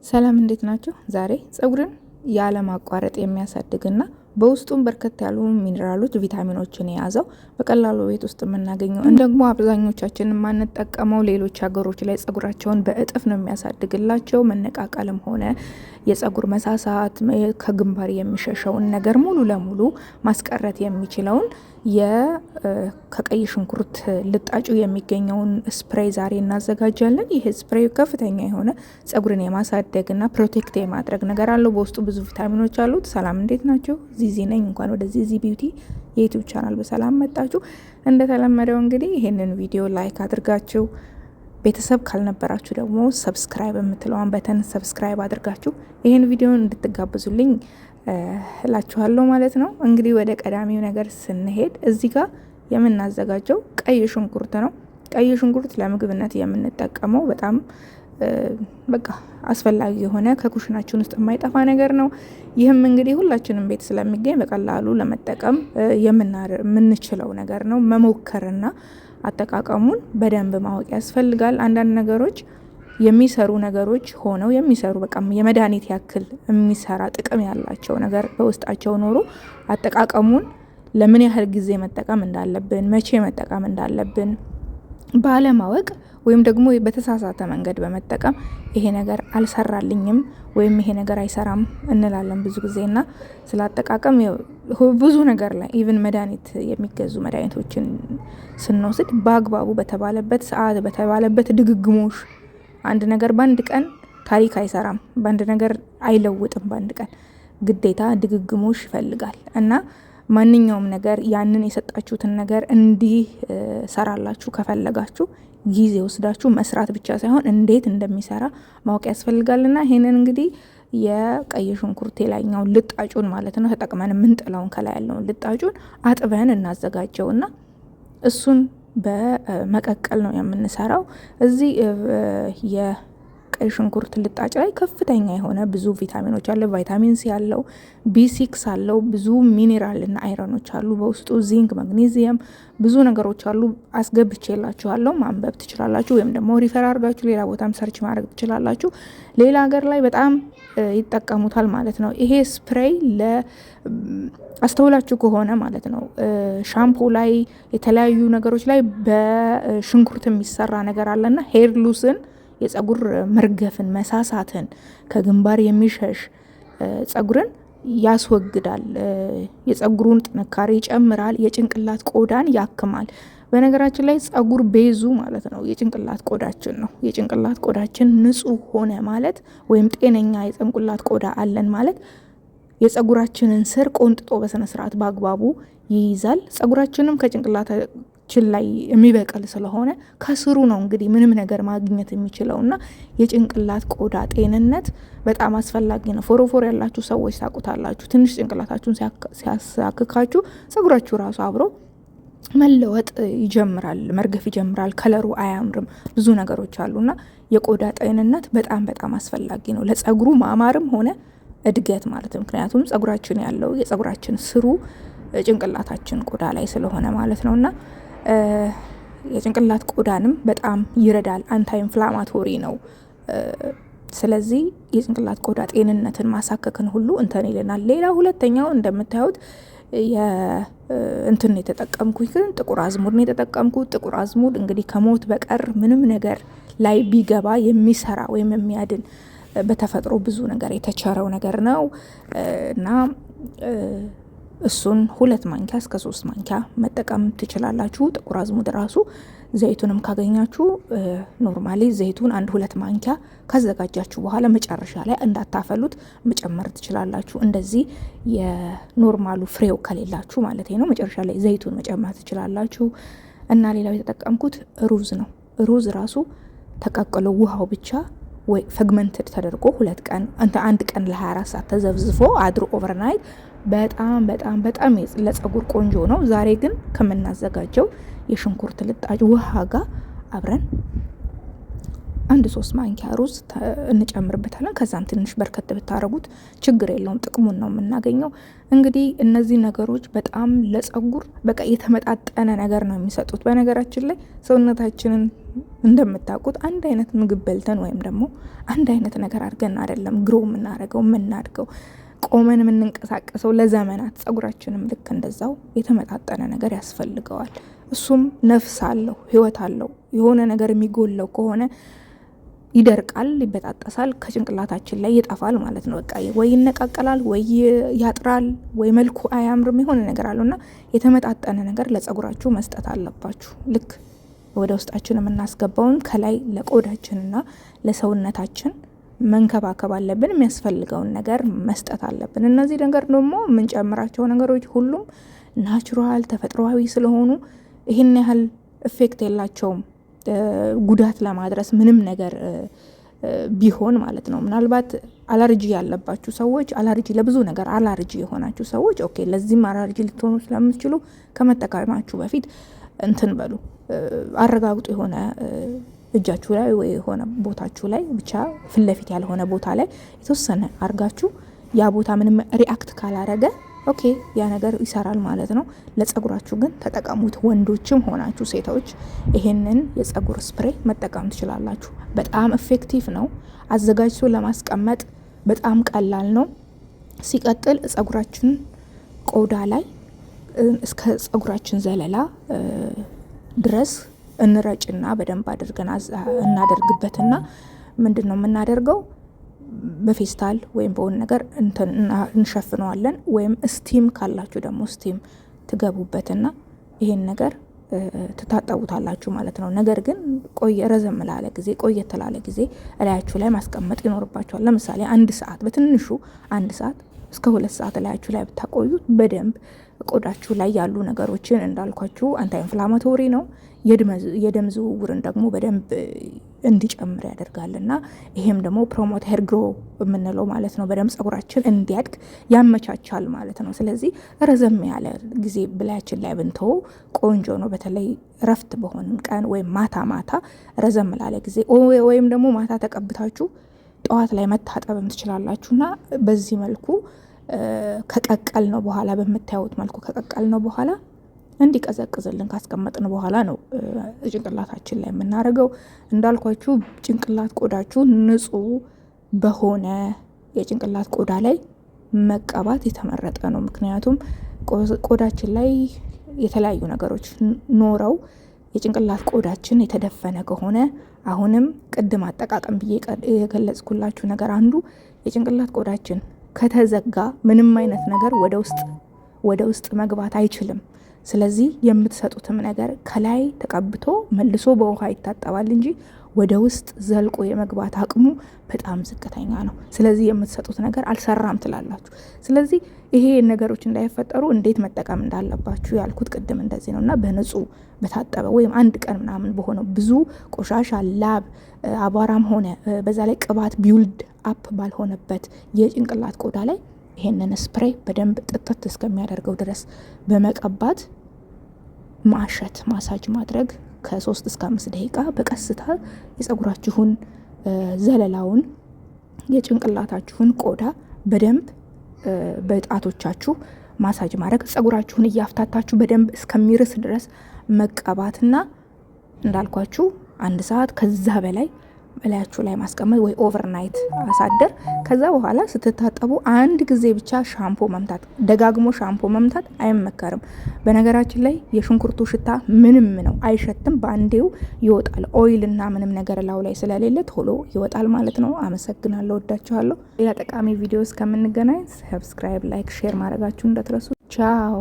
ሰላም እንዴት ናችሁ? ዛሬ ፀጉርን ያለማቋረጥ የሚያሳድግና በውስጡም በርከት ያሉ ሚኒራሎች፣ ቪታሚኖችን የያዘው በቀላሉ ቤት ውስጥ የምናገኘው ደግሞ አብዛኞቻችን የማንጠቀመው ሌሎች ሀገሮች ላይ ፀጉራቸውን በእጥፍ ነው የሚያሳድግላቸው። መነቃቀልም ሆነ የፀጉር መሳሳት ከግንባር የሚሸሸውን ነገር ሙሉ ለሙሉ ማስቀረት የሚችለውን ከቀይ ሽንኩርት ልጣጩ የሚገኘውን ስፕሬይ ዛሬ እናዘጋጃለን። ይህ ስፕሬይ ከፍተኛ የሆነ ፀጉርን የማሳደግና ፕሮቴክት የማድረግ ነገር አለው። በውስጡ ብዙ ቪታሚኖች አሉት። ሰላም እንዴት ናቸው? ዚዚ ነኝ። እንኳን ወደ ዚዚ ቢዩቲ የዩቲዩብ ቻናል በሰላም መጣችሁ። እንደተለመደው እንግዲህ ይህንን ቪዲዮ ላይክ አድርጋችሁ ቤተሰብ ካልነበራችሁ ደግሞ ሰብስክራይብ የምትለዋን በተን ሰብስክራይብ አድርጋችሁ ይህን ቪዲዮ እንድትጋብዙልኝ እላችኋለሁ ማለት ነው። እንግዲህ ወደ ቀዳሚው ነገር ስንሄድ እዚህ ጋር የምናዘጋጀው ቀይ ሽንኩርት ነው። ቀይ ሽንኩርት ለምግብነት የምንጠቀመው በጣም በቃ አስፈላጊ የሆነ ከኩሽናችን ውስጥ የማይጠፋ ነገር ነው። ይህም እንግዲህ ሁላችንም ቤት ስለሚገኝ በቀላሉ ለመጠቀም የምንችለው ነገር ነው። መሞከርና አጠቃቀሙን በደንብ ማወቅ ያስፈልጋል። አንዳንድ ነገሮች የሚሰሩ ነገሮች ሆነው የሚሰሩ በቃ የመድኃኒት ያክል የሚሰራ ጥቅም ያላቸው ነገር በውስጣቸው ኖሮ አጠቃቀሙን ለምን ያህል ጊዜ መጠቀም እንዳለብን፣ መቼ መጠቀም እንዳለብን ባለማወቅ ወይም ደግሞ በተሳሳተ መንገድ በመጠቀም ይሄ ነገር አልሰራልኝም ወይም ይሄ ነገር አይሰራም እንላለን ብዙ ጊዜና ስላጠቃቀም ብዙ ነገር ላይ ኢቭን መድኃኒት የሚገዙ መድኃኒቶችን ስንወስድ በአግባቡ በተባለበት ሰዓት በተባለበት ድግግሞሽ አንድ ነገር በአንድ ቀን ታሪክ አይሰራም፣ በአንድ ነገር አይለውጥም። በአንድ ቀን ግዴታ ድግግሞሽ ይፈልጋል እና ማንኛውም ነገር ያንን የሰጣችሁትን ነገር እንዲህ ሰራላችሁ ከፈለጋችሁ ጊዜ ወስዳችሁ መስራት ብቻ ሳይሆን እንዴት እንደሚሰራ ማወቅ ያስፈልጋልና ይሄንን እንግዲህ የቀይ ሽንኩርት ላይኛውን ልጣጩን ማለት ነው ተጠቅመን የምንጥለውን ከላይ ያለውን ልጣጩን አጥበን እናዘጋጀውና እሱን በመቀቀል ነው የምንሰራው። እዚህ የቀይ ሽንኩርት ልጣጭ ላይ ከፍተኛ የሆነ ብዙ ቪታሚኖች አለ። ቫይታሚን ሲ አለው፣ ቢ6 አለው፣ ብዙ ሚኔራልና አይረኖች አሉ በውስጡ፣ ዚንክ፣ ማግኔዚየም ብዙ ነገሮች አሉ። አስገብቼላችኋለሁ፣ ማንበብ ትችላላችሁ፣ ወይም ደግሞ ሪፈር አድርጋችሁ ሌላ ቦታም ሰርች ማድረግ ትችላላችሁ። ሌላ ሀገር ላይ በጣም ይጠቀሙታል ማለት ነው። ይሄ ስፕሬይ አስተውላችሁ ከሆነ ማለት ነው ሻምፖ ላይ የተለያዩ ነገሮች ላይ በሽንኩርት የሚሰራ ነገር አለና ሄር ሉስን የፀጉር መርገፍን፣ መሳሳትን ከግንባር የሚሸሽ ፀጉርን ያስወግዳል። የፀጉሩን ጥንካሬ ይጨምራል። የጭንቅላት ቆዳን ያክማል። በነገራችን ላይ ፀጉር ቤዙ ማለት ነው የጭንቅላት ቆዳችን ነው። የጭንቅላት ቆዳችን ንጹህ ሆነ ማለት ወይም ጤነኛ የጭንቅላት ቆዳ አለን ማለት የፀጉራችንን ስር ቆንጥጦ በስነ ስርዓት በአግባቡ ይይዛል። ፀጉራችንም ከጭንቅላታችን ላይ የሚበቅል ስለሆነ ከስሩ ነው እንግዲህ ምንም ነገር ማግኘት የሚችለውና የጭንቅላት ቆዳ ጤንነት በጣም አስፈላጊ ነው። ፎሮፎር ያላችሁ ሰዎች ታውቁታላችሁ። ትንሽ ጭንቅላታችሁን ሲያክካችሁ ፀጉራችሁ ራሱ አብሮ መለወጥ ይጀምራል፣ መርገፍ ይጀምራል። ከለሩ አያምርም። ብዙ ነገሮች አሉና የቆዳ ጤንነት በጣም በጣም አስፈላጊ ነው ለፀጉሩ ማማርም ሆነ እድገት ማለት ነው። ምክንያቱም ፀጉራችን ያለው የፀጉራችን ስሩ ጭንቅላታችን ቆዳ ላይ ስለሆነ ማለት ነውና የጭንቅላት ቆዳንም በጣም ይረዳል። አንታይ ኢንፍላማቶሪ ነው። ስለዚህ የጭንቅላት ቆዳ ጤንነትን ማሳከክን ሁሉ እንትን ይለናል። ሌላ ሁለተኛው እንደምታዩት እንትን የተጠቀምኩት ግን ጥቁር አዝሙድ ነው የተጠቀምኩት። ጥቁር አዝሙድ እንግዲህ ከሞት በቀር ምንም ነገር ላይ ቢገባ የሚሰራ ወይም የሚያድን በተፈጥሮ ብዙ ነገር የተቸረው ነገር ነው እና እሱን 2 ማንኪያ እስከ 3 ማንኪያ መጠቀም ትችላላችሁ። ጥቁር አዝሙድ ራሱ ዘይቱንም ካገኛችሁ ኖርማሊ ዘይቱን 1-2 ማንኪያ ካዘጋጃችሁ በኋላ መጨረሻ ላይ እንዳታፈሉት መጨመር ትችላላችሁ። እንደዚህ የኖርማሉ ፍሬው ከሌላችሁ ማለት ነው መጨረሻ ላይ ዘይቱን መጨመር ትችላላችሁ። እና ሌላው የተጠቀምኩት ሩዝ ነው። ሩዝ ራሱ ተቀቅሎ ውሃው ብቻ ወይ ፈግመንትድ ተደርጎ 1 ቀን ለ24 ሰዓት ተዘብዝፎ አድሮ ኦቨርናይት በጣም በጣም በጣም ለፀጉር ቆንጆ ነው። ዛሬ ግን ከምናዘጋጀው የሽንኩርት ልጣጭ ውሃ ጋር አብረን 1 3 ማንኪያ ሩዝ እንጨምርበታለን። ከዛም ትንሽ በርከት ብታረጉት ችግር የለውም፣ ጥቅሙን ነው የምናገኘው። እንግዲህ እነዚህ ነገሮች በጣም ለጸጉር በቃ የተመጣጠነ ነገር ነው የሚሰጡት። በነገራችን ላይ ሰውነታችንን እንደምታውቁት አንድ አይነት ምግብ በልተን ወይም ደግሞ አንድ አይነት ነገር አድርገን አይደለም ግሮ የምናደርገው የምናድገው ቆመን የምንንቀሳቀሰው ለዘመናት። ጸጉራችንም ልክ እንደዛው የተመጣጠነ ነገር ያስፈልገዋል። እሱም ነፍስ አለው፣ ህይወት አለው። የሆነ ነገር የሚጎለው ከሆነ ይደርቃል፣ ይበጣጠሳል፣ ከጭንቅላታችን ላይ ይጠፋል ማለት ነው። በቃ ወይ ይነቃቀላል፣ ወይ ያጥራል፣ ወይ መልኩ አያምርም፣ የሆነ ነገር አለውና የተመጣጠነ ነገር ለጸጉራችሁ መስጠት አለባችሁ። ልክ ወደ ውስጣችን የምናስገባውን ከላይ ለቆዳችንና ለሰውነታችን መንከባከብ አለብን። የሚያስፈልገውን ነገር መስጠት አለብን። እነዚህ ነገር ደግሞ የምንጨምራቸው ነገሮች ሁሉም ናቹራል ተፈጥሯዊ ስለሆኑ ይህን ያህል ኢፌክት የላቸውም ጉዳት ለማድረስ ምንም ነገር ቢሆን ማለት ነው። ምናልባት አለርጂ ያለባችሁ ሰዎች አለርጂ ለብዙ ነገር አለርጂ የሆናችሁ ሰዎች ኦኬ፣ ለዚህም አለርጂ ልትሆኑ ስለምትችሉ ከመጠቀማችሁ በፊት እንትን በሉ አረጋግጡ። የሆነ እጃችሁ ላይ ወይ የሆነ ቦታችሁ ላይ ብቻ ፊት ለፊት ያልሆነ ቦታ ላይ የተወሰነ አርጋችሁ ያ ቦታ ምንም ሪአክት ካላረገ ኦኬ ያ ነገር ይሰራል ማለት ነው። ለጸጉራችሁ ግን ተጠቀሙት። ወንዶችም ሆናችሁ ሴቶች ይሄንን የጸጉር ስፕሬይ መጠቀም ትችላላችሁ። በጣም ኢፌክቲቭ ነው። አዘጋጅቶ ለማስቀመጥ በጣም ቀላል ነው። ሲቀጥል ጸጉራችን ቆዳ ላይ እስከ ጸጉራችን ዘለላ ድረስ እንረጭና በደንብ አድርገን እናደርግበትና ምንድነው የምናደርገው በፌስታል ወይም በሆነ ነገር እንሸፍነዋለን። ወይም ስቲም ካላችሁ ደግሞ ስቲም ትገቡበትና ይሄን ነገር ትታጠቡታላችሁ ማለት ነው። ነገር ግን ረዘም ላለ ጊዜ ቆየት ላለ ጊዜ እላያችሁ ላይ ማስቀመጥ ይኖርባችኋል። ለምሳሌ 1 ሰዓት በትንሹ 1 ሰዓት እስከ 2 ሰዓት እላያችሁ ላይ ብታቆዩት በደንብ ቆዳችሁ ላይ ያሉ ነገሮችን እንዳልኳችሁ አንታይ ኢንፍላማቶሪ ነው። የደም ዝውውርን ደግሞ በደንብ እንዲጨምር ያደርጋልና ይሄም ደግሞ ፕሮሞት ሄር ግሮ የምንለው ማለት ነው። በደንብ ጸጉራችን እንዲያድግ ያመቻቻል ማለት ነው። ስለዚህ ረዘም ያለ ጊዜ ብላያችን ላይ ብንተው ቆንጆ ነው። በተለይ ረፍት በሆንን ቀን ወይም ማታ ረዘም ላለ ጊዜ ወይም ደግሞ ማታ ተቀብታችሁ ጠዋት ላይ መታጠብም ትችላላችሁና በዚህ መልኩ ከቀቀል ነው በኋላ በምታዩት መልኩ ከቀቀል ነው በኋላ እንዲቀዘቅዝልን ካስቀመጥን በኋላ ነው ጭንቅላታችን ላይ የምናደርገው። እንዳልኳችሁ ጭንቅላት ቆዳችሁ ንጹህ በሆነ የጭንቅላት ቆዳ ላይ መቀባት የተመረጠ ነው። ምክንያቱም ቆዳችን ላይ የተለያዩ ነገሮች ኖረው የጭንቅላት ቆዳችን የተደፈነ ከሆነ አሁንም ቅድም አጠቃቀም ብዬ የገለጽኩላችሁ ነገር አንዱ የጭንቅላት ቆዳችን ከተዘጋ ምንም አይነት ነገር ወደ ውስጥ መግባት አይችልም። ስለዚህ የምትሰጡትም ነገር ከላይ ተቀብቶ መልሶ በውሃ ይታጠባል እንጂ ወደ ውስጥ ዘልቆ የመግባት አቅሙ በጣም ዝቅተኛ ነው። ስለዚህ የምትሰጡት ነገር አልሰራም ትላላችሁ። ስለዚህ ይሄ ነገሮች እንዳይፈጠሩ እንዴት መጠቀም እንዳለባችሁ ያልኩት ቅድም እንደዚህ ነውና በንጹህ በታጠበ ወይም 1 ቀን ምናምን በሆነው ብዙ ቆሻሻ ላብ አቧራም ሆነ በዛ ላይ ቅባት ቢውልድ አፕ ባልሆነበት የጭንቅላት ቆዳ ላይ ይሄንን ስፕሬይ በደንብ ጥጥት እስከሚያደርገው ድረስ በመቀባት ማሸት ማሳጅ ማድረግ ከ3 እስከ 5 ደቂቃ በቀስታ የጸጉራችሁን ዘለላውን የጭንቅላታችሁን ቆዳ በደንብ በጣቶቻችሁ ማሳጅ ማድረግ ጸጉራችሁን እያፍታታችሁ በደንብ እስከሚርስ ድረስ መቀባትና እንዳልኳችሁ 1 ሰዓት ከዛ በላይ በላያችሁ ላይ ማስቀመጥ ወይ ኦቨርናይት አሳደር። ከዛ በኋላ ስትታጠቡ 1 ጊዜ ብቻ ሻምፖ መምታት፣ ደጋግሞ ሻምፖ መምታት አይመከርም። በነገራችን ላይ የሽንኩርቱ ሽታ ምንም ነው አይሸትም፣ በአንዴው ይወጣል። ኦይል እና ምንም ነገር ላው ላይ ስለሌለ ቶሎ ይወጣል ማለት ነው። አመሰግናለሁ፣ ወዳችኋለሁ። ሌላ ጠቃሚ ቪዲዮ እስከምንገናኝ ሰብስክራይብ፣ ላይክ፣ ሼር ማድረጋችሁ እንዳትረሱ። ቻው።